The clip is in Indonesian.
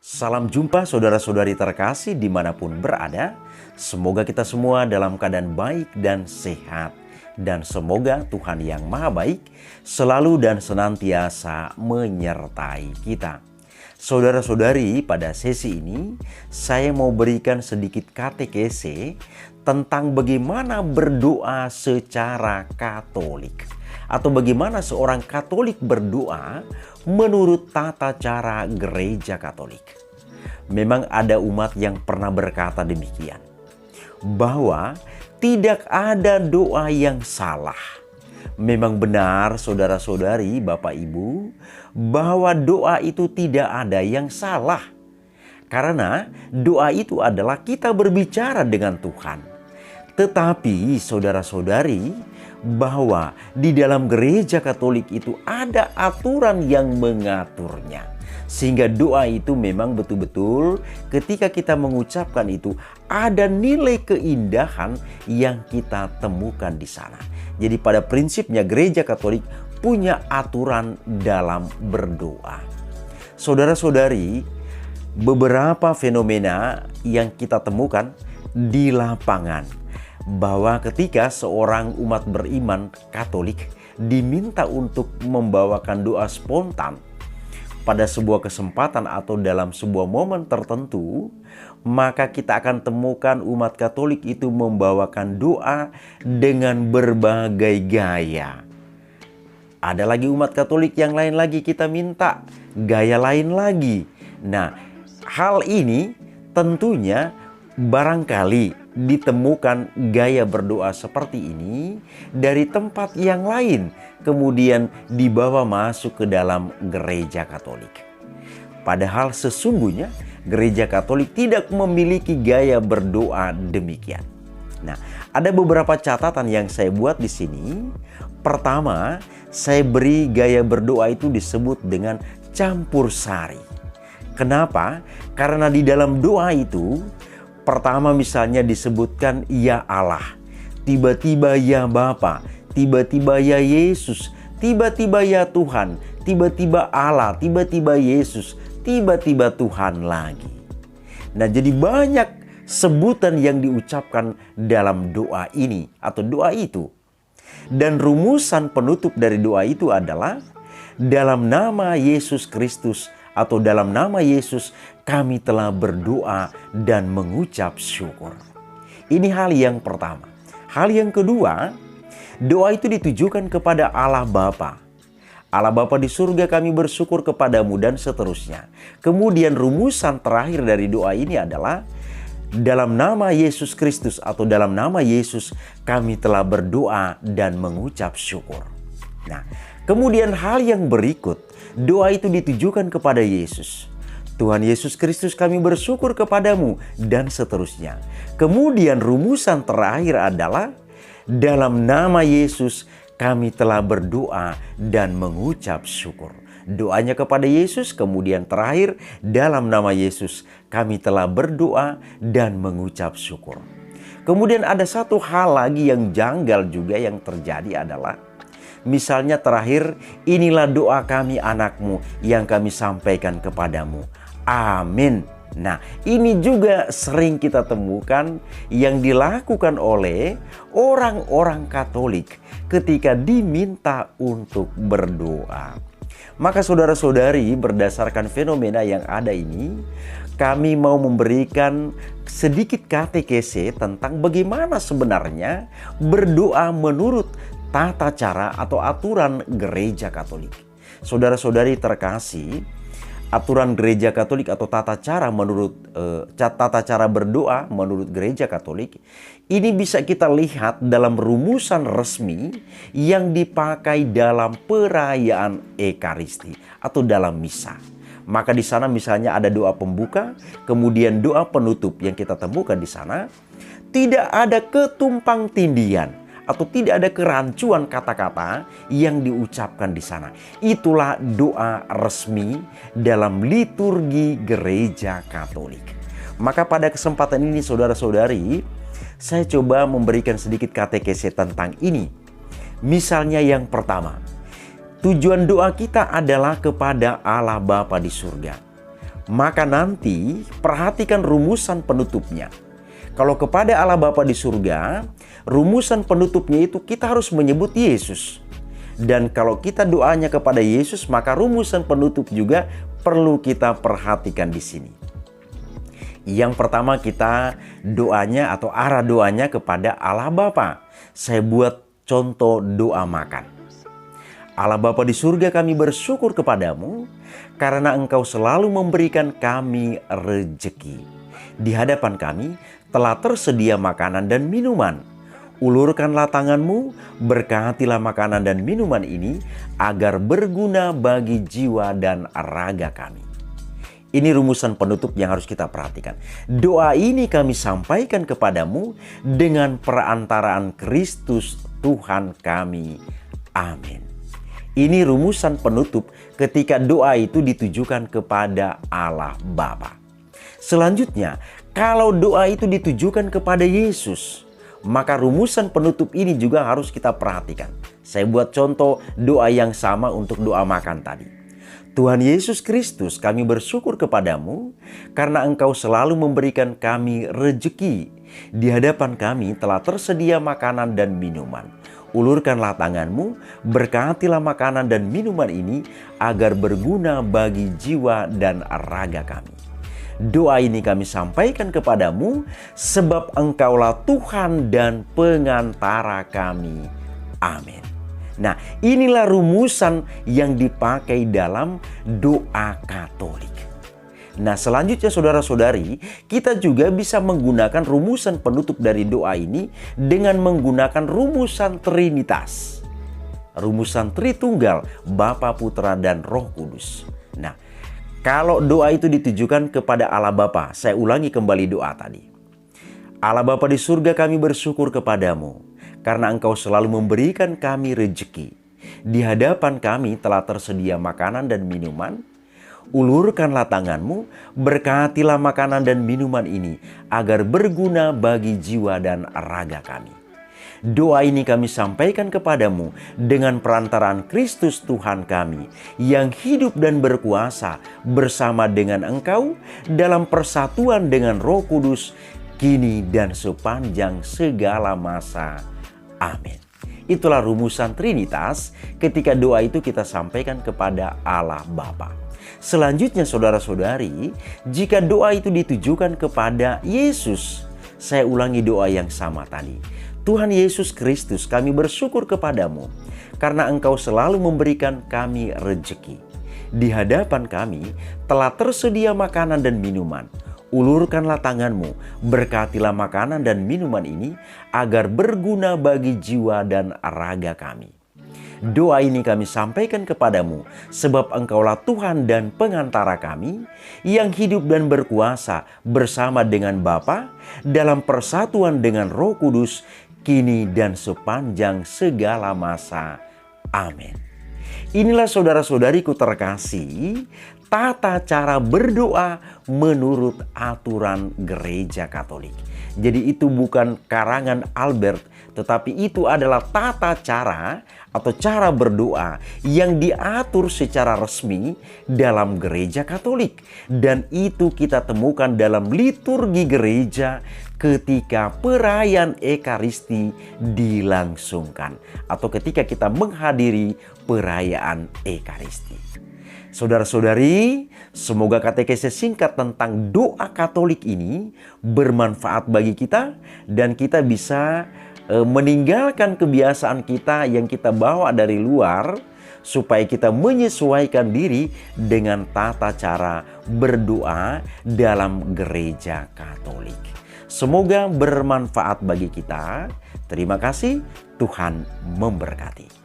Salam jumpa saudara-saudari terkasih dimanapun berada. Semoga kita semua dalam keadaan baik dan sehat. Dan semoga Tuhan yang Maha Baik selalu dan senantiasa menyertai kita. Saudara-saudari, pada sesi ini saya mau berikan sedikit katekese tentang bagaimana berdoa secara Katolik. Atau bagaimana seorang Katolik berdoa menurut tata cara gereja Katolik. Memang ada umat yang pernah berkata demikian, bahwa tidak ada doa yang salah. Memang benar saudara-saudari, Bapak Ibu, bahwa doa itu tidak ada yang salah. Karena doa itu adalah kita berbicara dengan Tuhan. Tetapi saudara-saudari, bahwa di dalam gereja Katolik itu ada aturan yang mengaturnya. Sehingga doa itu memang betul-betul ketika kita mengucapkan itu ada nilai keindahan yang kita temukan di sana. Jadi pada prinsipnya gereja Katolik punya aturan dalam berdoa. Saudara-saudari, beberapa fenomena yang kita temukan di lapangan, bahwa ketika seorang umat beriman Katolik diminta untuk membawakan doa spontan pada sebuah kesempatan atau dalam sebuah momen tertentu, maka kita akan temukan umat Katolik itu membawakan doa dengan berbagai gaya. Ada lagi umat Katolik yang lain lagi kita minta gaya lain lagi. Nah, hal ini tentunya barangkali ditemukan gaya berdoa seperti ini dari tempat yang lain, kemudian dibawa masuk ke dalam gereja Katolik. Padahal sesungguhnya gereja Katolik tidak memiliki gaya berdoa demikian. Nah, ada beberapa catatan yang saya buat di sini. Pertama, saya beri gaya berdoa itu disebut dengan campur sari. Kenapa? Karena di dalam doa itu pertama misalnya disebutkan ya Allah, tiba-tiba ya Bapa, tiba-tiba ya Yesus, tiba-tiba ya Tuhan, tiba-tiba Allah, tiba-tiba Yesus, tiba-tiba Tuhan lagi. Nah, jadi banyak sebutan yang diucapkan dalam doa ini atau doa itu. Dan rumusan penutup dari doa itu adalah dalam nama Yesus Kristus atau dalam nama Yesus kami telah berdoa dan mengucap syukur. Ini hal yang pertama. Hal yang kedua, doa itu ditujukan kepada Allah Bapa. Allah Bapa di surga, kami bersyukur kepadamu, dan seterusnya. Kemudian rumusan terakhir dari doa ini adalah dalam nama Yesus Kristus atau dalam nama Yesus kami telah berdoa dan mengucap syukur. Nah, kemudian hal yang berikut, doa itu ditujukan kepada Yesus. Tuhan Yesus Kristus kami bersyukur kepadamu, dan seterusnya. Kemudian rumusan terakhir adalah dalam nama Yesus kami telah berdoa dan mengucap syukur. Doanya kepada Yesus, kemudian terakhir dalam nama Yesus kami telah berdoa dan mengucap syukur. Kemudian ada satu hal lagi yang janggal juga yang terjadi adalah misalnya terakhir, inilah doa kami anakmu yang kami sampaikan kepadamu. Amin. Nah, ini juga sering kita temukan yang dilakukan oleh orang-orang Katolik ketika diminta untuk berdoa. Maka saudara-saudari, berdasarkan fenomena yang ada ini, kami mau memberikan sedikit katekese tentang bagaimana sebenarnya berdoa menurut tata cara atau aturan gereja Katolik. Saudara-saudari terkasih, aturan gereja Katolik atau tata cara berdoa menurut gereja Katolik ini bisa kita lihat dalam rumusan resmi yang dipakai dalam perayaan Ekaristi atau dalam misa. Maka di sana misalnya ada doa pembuka, kemudian doa penutup yang kita temukan di sana. Tidak ada ketumpang tindian atau tidak ada kerancuan kata-kata yang diucapkan di sana. Itulah doa resmi dalam liturgi gereja Katolik. Maka pada kesempatan ini saudara-saudari, saya coba memberikan sedikit katekese tentang ini. Misalnya yang pertama, tujuan doa kita adalah kepada Allah Bapa di surga. Maka nanti perhatikan rumusan penutupnya. Kalau kepada Allah Bapa di surga, rumusan penutupnya itu kita harus menyebut Yesus. Dan kalau kita doanya kepada Yesus, maka rumusan penutup juga perlu kita perhatikan di sini. Yang pertama kita doanya atau arah doanya kepada Allah Bapa. Saya buat contoh doa makan. Allah Bapa di surga, kami bersyukur kepadamu karena Engkau selalu memberikan kami rejeki. Di hadapan kami telah tersedia makanan dan minuman. Ulurkanlah tanganmu, berkatilah makanan dan minuman ini agar berguna bagi jiwa dan raga kami. Ini rumusan penutup yang harus kita perhatikan. Doa ini kami sampaikan kepadamu dengan perantaraan Kristus Tuhan kami. Amin. Ini rumusan penutup ketika doa itu ditujukan kepada Allah Bapa. Selanjutnya, kalau doa itu ditujukan kepada Yesus, maka rumusan penutup ini juga harus kita perhatikan. Saya buat contoh doa yang sama untuk doa makan tadi. Tuhan Yesus Kristus, kami bersyukur kepadamu karena Engkau selalu memberikan kami rejeki. Di hadapan kami telah tersedia makanan dan minuman. Ulurkanlah tanganmu, berkatilah makanan dan minuman ini agar berguna bagi jiwa dan raga kami. Doa ini kami sampaikan kepadamu sebab Engkaulah Tuhan dan pengantara kami. Amin. Nah, inilah rumusan yang dipakai dalam doa Katolik. Nah, selanjutnya saudara-saudari, kita juga bisa menggunakan rumusan penutup dari doa ini dengan menggunakan rumusan Trinitas. Rumusan Tritunggal, Bapa, Putra, dan Roh Kudus. Nah, kalau doa itu ditujukan kepada Allah Bapa, saya ulangi kembali doa tadi. Allah Bapa di surga, kami bersyukur kepadamu karena Engkau selalu memberikan kami rejeki. Di hadapan kami telah tersedia makanan dan minuman. Ulurkanlah tanganmu, berkatilah makanan dan minuman ini agar berguna bagi jiwa dan raga kami. Doa ini kami sampaikan kepadamu dengan perantaraan Kristus Tuhan kami yang hidup dan berkuasa bersama dengan Engkau dalam persatuan dengan Roh Kudus kini dan sepanjang segala masa. Amin. Itulah rumusan Trinitas ketika doa itu kita sampaikan kepada Allah Bapa. Selanjutnya saudara-saudari, jika doa itu ditujukan kepada Yesus, saya ulangi doa yang sama tadi. Tuhan Yesus Kristus, kami bersyukur kepadamu karena Engkau selalu memberikan kami rejeki. Di hadapan kami telah tersedia makanan dan minuman. Ulurkanlah tanganmu, berkatilah makanan dan minuman ini agar berguna bagi jiwa dan raga kami. Doa ini kami sampaikan kepadamu sebab Engkaulah Tuhan dan pengantara kami yang hidup dan berkuasa bersama dengan Bapa dalam persatuan dengan Roh Kudus kini dan sepanjang segala masa. Amin. Inilah saudara-saudariku terkasih, tata cara berdoa menurut aturan Gereja Katolik. Jadi itu bukan karangan Albert, tetapi itu adalah tata cara atau cara berdoa yang diatur secara resmi dalam Gereja Katolik. Dan itu kita temukan dalam liturgi gereja ketika perayaan Ekaristi dilangsungkan atau ketika kita menghadiri perayaan Ekaristi. Saudara-saudari, semoga katekese singkat tentang doa Katolik ini bermanfaat bagi kita dan kita bisa meninggalkan kebiasaan kita yang kita bawa dari luar supaya kita menyesuaikan diri dengan tata cara berdoa dalam Gereja Katolik. Semoga bermanfaat bagi kita. Terima kasih, Tuhan memberkati.